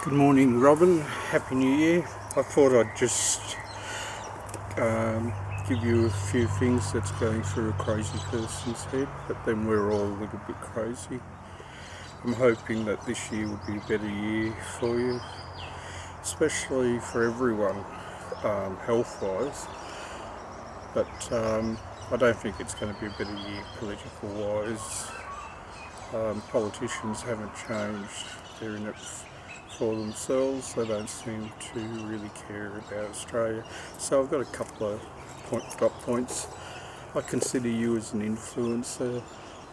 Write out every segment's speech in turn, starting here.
Good morning, Robyn. Happy New Year. I thought I'd just give you a few things that's going through a crazy person's head, but then we're all a little bit crazy. I'm hoping that this year will be a better year for you, especially for everyone, health-wise. But I don't think it's going to be a better year political-wise. Politicians haven't changed. They're in it for themselves. They don't seem to really care about Australia. So I've got a couple of dot points. I consider you as an influencer.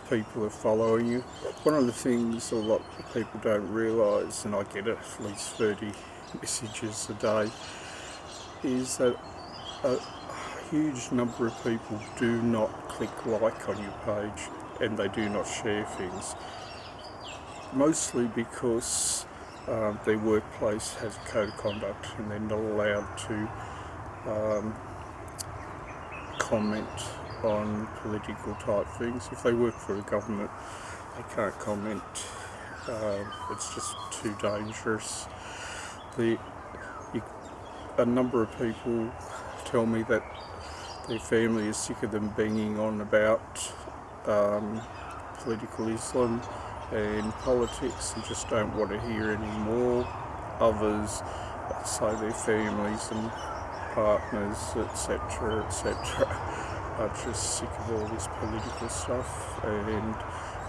People are following you. One of the things a lot of people don't realise, and I get at least 30 messages a day, is that a huge number of people do not click like on your page and they do not share things. Mostly because their workplace has a code of conduct and they're not allowed to comment on political type things. If they work for the government, they can't comment. It's just too dangerous. A number of people tell me that their family is sick of them banging on about political Islam and politics and just don't want to hear any more. Others say their families and partners, etc., are just sick of all this political stuff and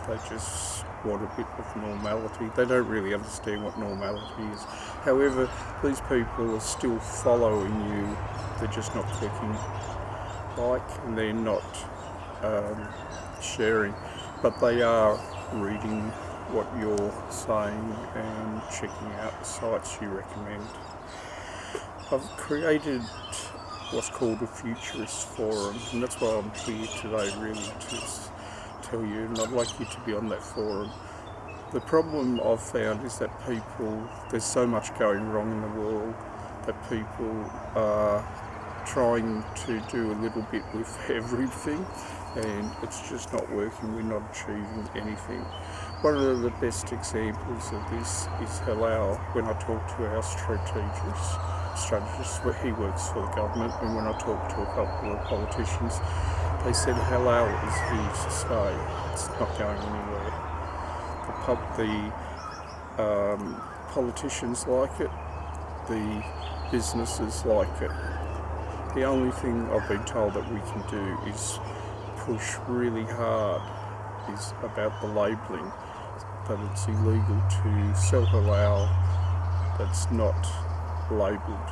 they just want a bit of normality. They don't really understand what normality is. However, these people are still following you. They're just not clicking like and they're not sharing, but they are reading what you're saying and checking out the sites you recommend. I've created what's called a Futurist Forum, and that's why I'm here today, really, to tell you, and I'd like you to be on that forum. The problem I've found is that there's so much going wrong in the world that people are trying to do a little bit with everything, and it's just not working. We're not achieving anything. One of the best examples of this is Halal. When I talk to our strategist, he works for the government, and when I talk to a couple of politicians, they said Halal is here to stay. It's not going anywhere. The politicians like it, the businesses like it. The only thing I've been told that we can do is push really hard is about the labelling, that it's illegal to sell halal that's not labelled,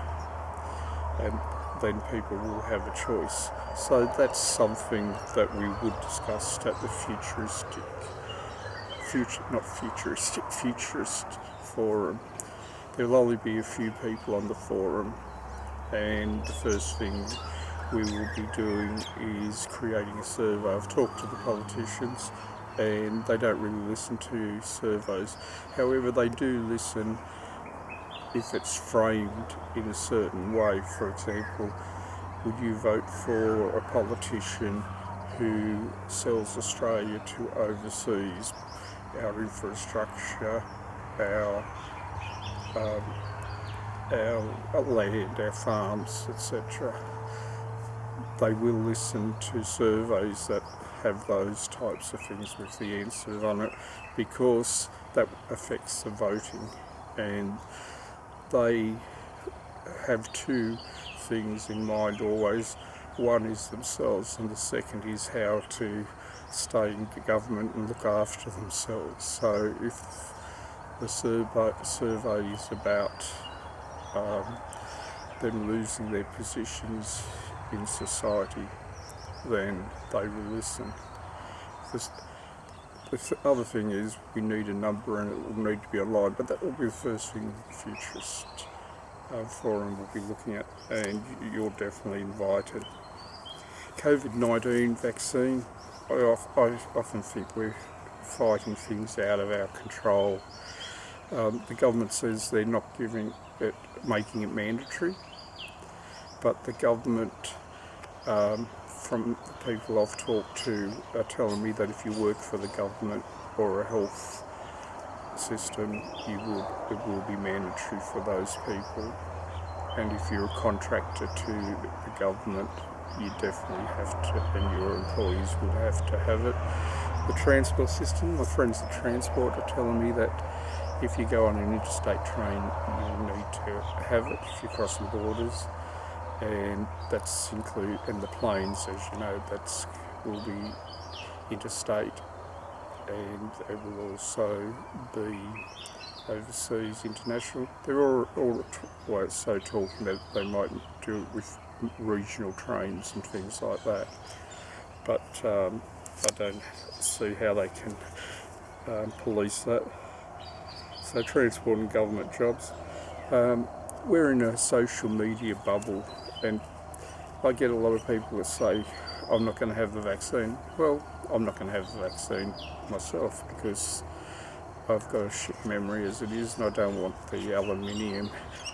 and then people will have a choice. So that's something that we would discuss at the Futurist Forum. There'll only be a few people on the forum, and the first thing we will be doing is creating a survey. I've talked to the politicians and they don't really listen to surveys. However, they do listen if it's framed in a certain way. For example, would you vote for a politician who sells Australia to overseas, our infrastructure, our land, our farms, etc.? They will listen to surveys that have those types of things with the answers on it, because that affects the voting, and they have two things in mind always. One is themselves, and the second is how to stay in government and look after themselves. So if the survey is about them losing their positions in society, then they will listen. The other thing is we need a number, and it will need to be online, but that will be the first thing the Futurist Forum will be looking at, and you're definitely invited. COVID-19 vaccine, I often think we're fighting things out of our control. The government says they're not making it mandatory, but the government, from the people I've talked to, are telling me that if you work for the government or a health system, it will be mandatory for those people. And if you're a contractor to the government, you definitely have to, and your employees would have to have it. The transport system, my friends at Transport are telling me that if you go on an interstate train, you need to have it if you're crossing borders, and that's include, and the planes, as you know, that's will be interstate, and it will also be overseas, international. They're all so talking that they might do it with regional trains and things like that, but I don't see how they can police that. So transport and government jobs. We're in a social media bubble, and I get a lot of people that say, I'm not going to have the vaccine. Well, I'm not going to have the vaccine myself because I've got a shit memory as it is, and I don't want the aluminium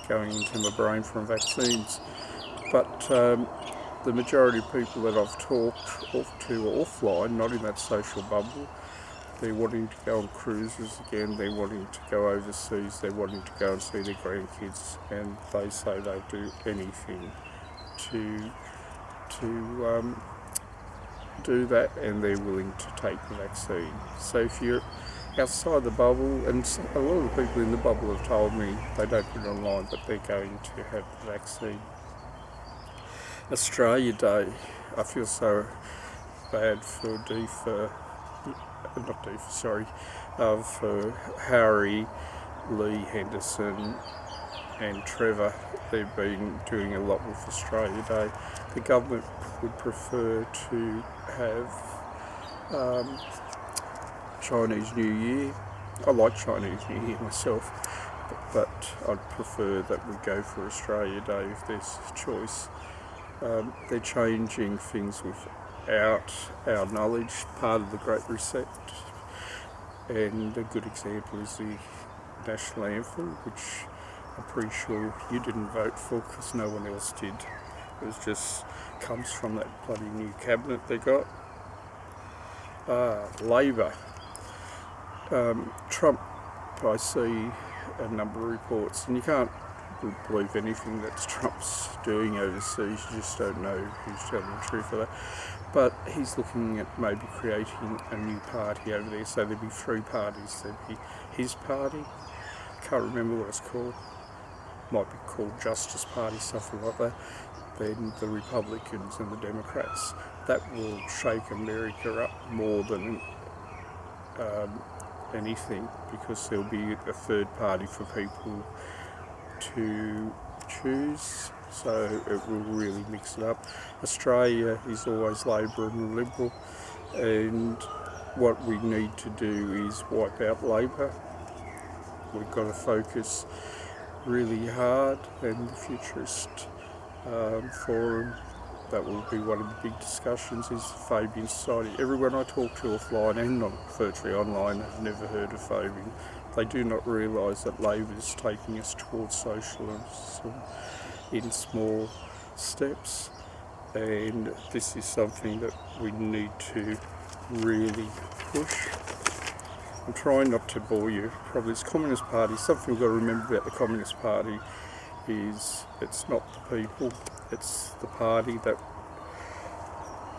going into my brain from vaccines. But the majority of people that I've talked to offline, not in that social bubble, they're wanting to go on cruises again, they're wanting to go overseas, they're wanting to go and see their grandkids, and they say they'll do anything to do that, and they're willing to take the vaccine. So if you're outside the bubble, and a lot of the people in the bubble have told me they don't put it online, but they're going to have the vaccine. Australia Day, I feel so bad for Harry, Lee, Henderson and Trevor. They've been doing a lot with Australia Day. The government would prefer to have Chinese New Year. I like Chinese New Year myself, but I'd prefer that we go for Australia Day if there's a choice. They're changing things without our knowledge, part of the Great Reset, and a good example is the National Anthem, which I'm pretty sure you didn't vote for because no one else did. It was just comes from that bloody new cabinet they got. Labor. Trump, I see a number of reports, and you can't believe anything that Trump's doing overseas, you just don't know who's telling the truth of that. But he's looking at maybe creating a new party over there, so there'd be three parties. There'd be his party, can't remember what it's called, might be called Justice Party, something like that, then the Republicans and the Democrats. That will shake America up more than anything, because there'll be a third party for people to choose, so it will really mix it up. Australia is always Labor and Liberal, and what we need to do is wipe out Labor. We've got to focus really hard, and the Futurist Forum, that will be one of the big discussions, is Fabian Society. Everyone I talk to offline and not virtually online have never heard of Fabian. They do not realise that Labor is taking us towards socialism in small steps, and this is something that we need to really push. I'm trying not to bore you. Probably it's Communist Party. Something we've got to remember about the Communist Party is it's not the people, it's the party that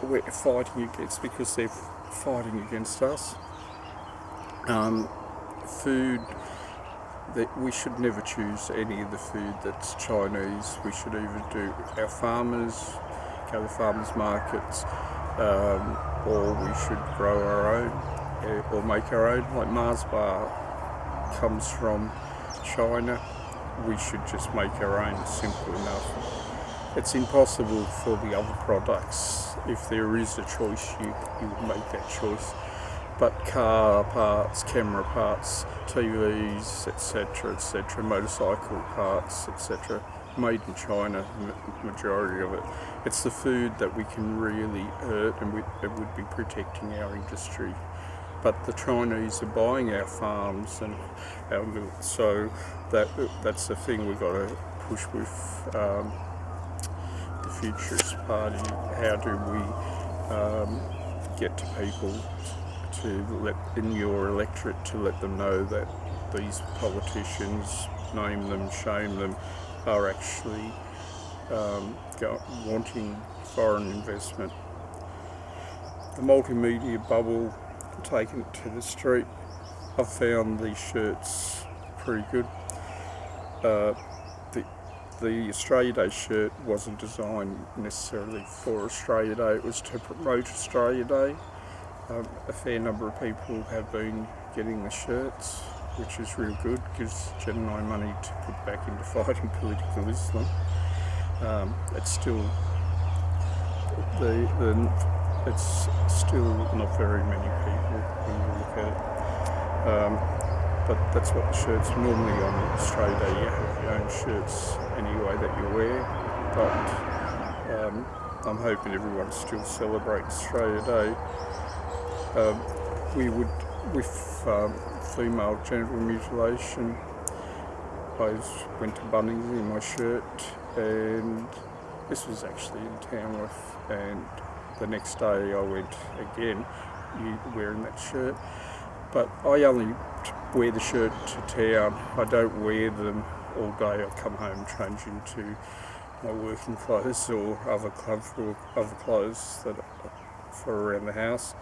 we're fighting against, because they're fighting against us. Food, that we should never choose any of the food that's Chinese. We should either do our farmers, go to farmers markets, or we should grow our own, or make our own. Like Mars bar comes from China, we should just make our own, simple enough. It's impossible for the other products. If there is a choice, you would make that choice. But car parts, camera parts, TVs, etc., motorcycle parts, etc., made in China, majority of it. It's the food that we can really hurt, and it would be protecting our industry. But the Chinese are buying our farms and our milk, so that's the thing we've got to push with the Futurist Party. How do we get to people, to let in your electorate, to let them know that these politicians, name them, shame them, are actually wanting foreign investment. The multimedia bubble, taking it to the street, I've found these shirts pretty good. The Australia Day shirt wasn't designed necessarily for Australia Day, it was to promote Australia Day. A fair number of people have been getting the shirts, which is real good, gives Jen and I money to put back into fighting political Islam. It's still it's still not very many people when you look at it. But that's what the shirts normally on Australia Day. You have your own shirts anyway that you wear, but I'm hoping everyone still celebrates Australia Day. With female genital mutilation, I went to Bunnings in my shirt, and this was actually in Tamworth, and the next day I went again wearing that shirt. But I only wear the shirt to town. I don't wear them all day. I come home, change into my working clothes or other clothes that for around the house.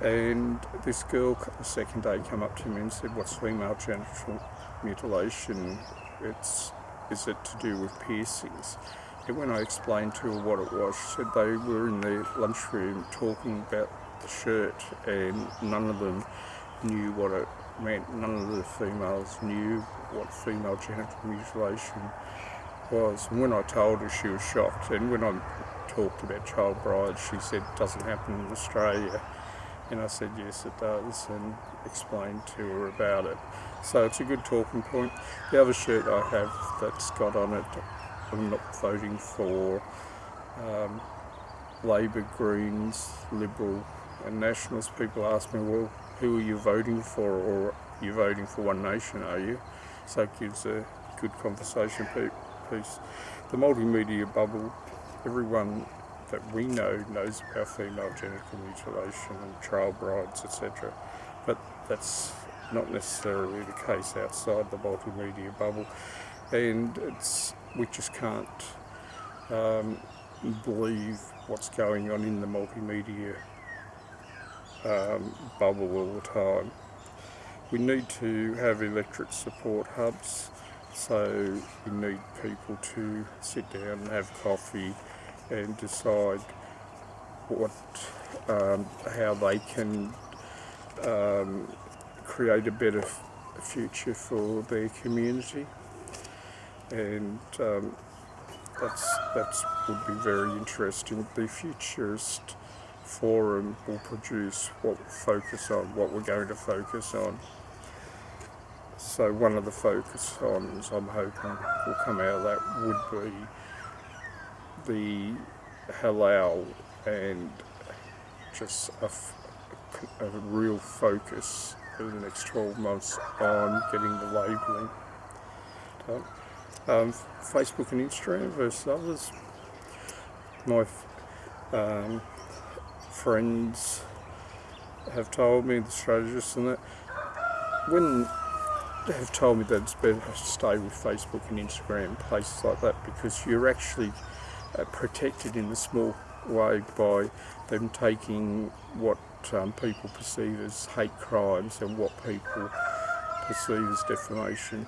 And this girl the second day came up to me and said, "What's female genital mutilation? Is it to do with piercings?" And when I explained to her what it was, she said they were in the lunchroom talking about the shirt, and none of them knew what it meant. None of the females knew what female genital mutilation was. And when I told her, she was shocked. And when I talked about child brides, she said it doesn't happen in Australia. And I said yes it does, and explained to her about it. So it's a good talking point. The other shirt I have that's got on it, I'm not voting for Labor, Greens, Liberal and Nationals. People ask me, well, who are you voting for, or you're voting for One Nation, are you? So it gives a good conversation piece. The multimedia bubble, everyone that we know knows about female genital mutilation and child brides, etc. But that's not necessarily the case outside the multimedia bubble, and we just can't believe what's going on in the multimedia bubble all the time. We need to have electorate support hubs, so we need people to sit down and have coffee and decide how they can create a better future for their community, and that would be very interesting. The Futurist Forum will produce what we're going to focus on. So one of the focusons I'm hoping will come out of that would be the halal, and just a real focus over the next 12 months on getting the labelling done. Facebook and Instagram versus others. My friends have told me, the strategists and that, when they have told me that it's better to stay with Facebook and Instagram, places like that, because you're actually protected in a small way by them taking what people perceive as hate crimes and what people perceive as defamation.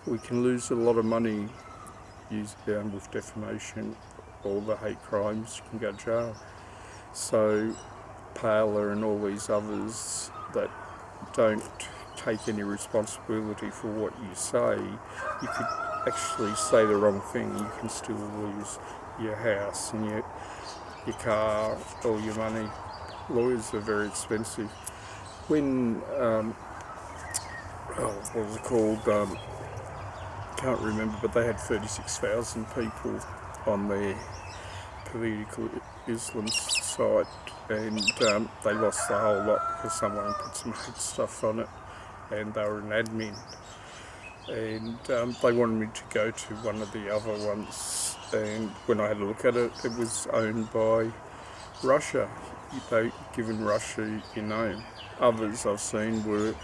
We can lose a lot of money with defamation, or the hate crimes, you can go to jail. So Paler and all these others that don't take any responsibility for what you say, you could actually say the wrong thing, you can still lose your house and your car, all your money. Lawyers are very expensive. When what was it called? Can't remember, but they had 36,000 people on their political Islam site, and they lost the whole lot because someone put some hate stuff on it, and they were an admin, and they wanted me to go to one of the other ones, and when I had a look at it, it was owned by Russia. They'd given Russia your name. Others I've seen were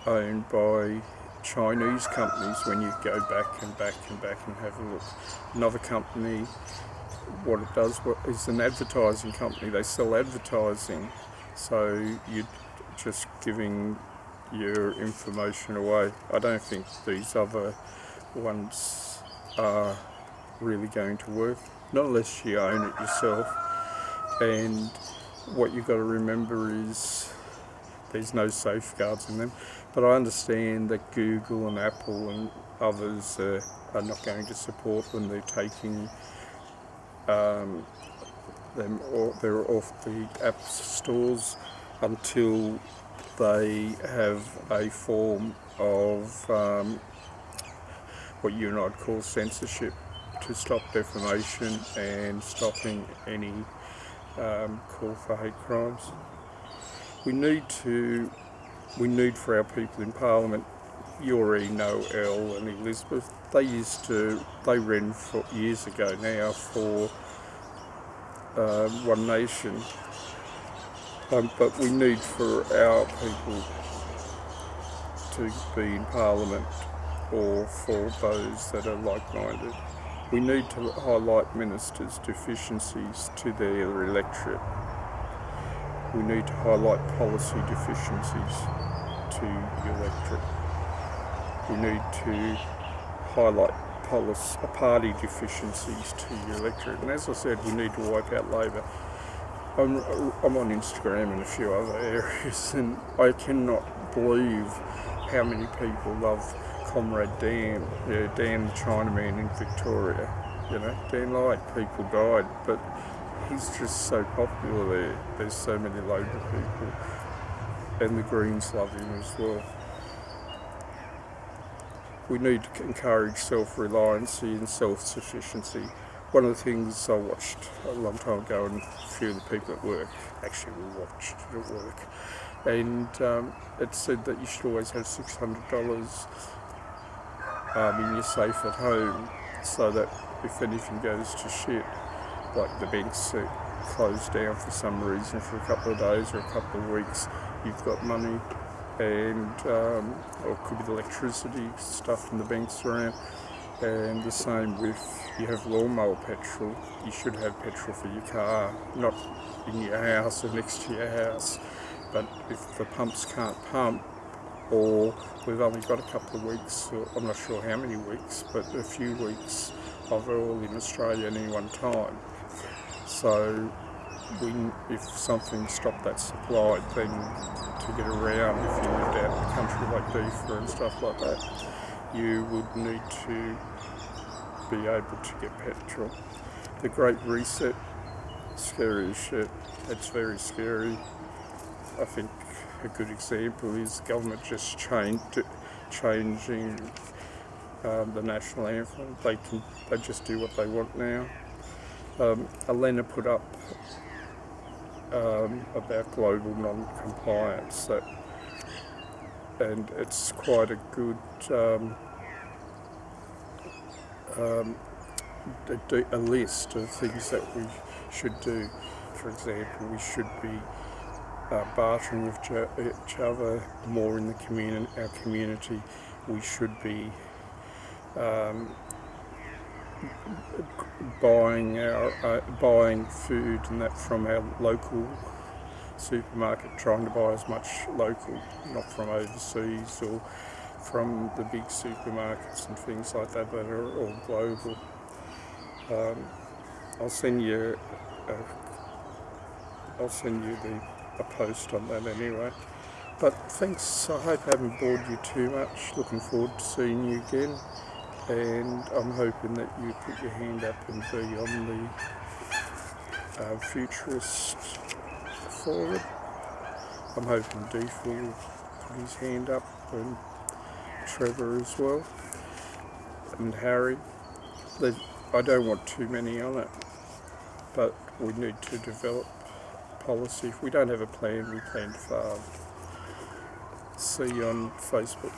owned by Chinese companies when you go back and back and back and have a look. Another company, what it does is an advertising company. They sell advertising, so you're just giving your information away. I don't think these other ones are really going to work, not unless you own it yourself. And what you've got to remember is there's no safeguards in them. But I understand that Google and Apple and others are not going to support them. They're taking them, or they're off the app stores until they have a form of what you and I'd call censorship, to stop defamation and stopping any call for hate crimes. We need for our people in Parliament, you already know Elle and Elizabeth, they ran for years ago now for One Nation, but we need for our people to be in Parliament, or for those that are like-minded. We need to highlight ministers' deficiencies to their electorate. We need to highlight policy deficiencies to the electorate. We need to highlight party deficiencies to your electorate. And as I said, we need to wipe out Labor. I'm on Instagram and a few other areas, and I cannot believe how many people love Comrade Dan, Dan the Chinaman in Victoria. Dan lied, people died, but he's just so popular there. There's so many Labor people, and the Greens love him as well. We need to encourage self-reliancy and self-sufficiency. One of the things I watched a long time ago, and a few of the people at work actually watched it at work, and it said that you should always have $600 in your safe at home, so that if anything goes to shit, like the banks are closed down for some reason for a couple of days or a couple of weeks, you've got money, and or it could be the electricity stuff in the banks around. And the same with, you have lawnmower petrol, you should have petrol for your car, not in your house or next to your house. But if the pumps can't pump, or we've only got a couple of weeks, or I'm not sure how many weeks, but a few weeks of oil in Australia at any one time. So if something stopped that supply, then to get around, if you lived out in the country like Beaver and stuff like that, you would need to be able to get petrol. The Great Reset, scary as shit. It's very scary. I think a good example is the government just changing the national anthem. They just do what they want now. Elena put up about global non-compliance, and it's quite a good a list of things that we should do. For example, we should be bartering with each other more in our community. We should be buying food and that from our local supermarket, trying to buy as much local, not from overseas or from the big supermarkets and things like that are all global. I'll send you a post on that anyway. But thanks, I hope I haven't bored you too much. Looking forward to seeing you again, and I'm hoping that you put your hand up and be on the Futurist Forum. I'm hoping Deef will put his hand up, and Trevor as well, and Harry. I don't want too many on it, but we need to develop policy. If we don't have a plan, we plan to fail. See you on Facebook.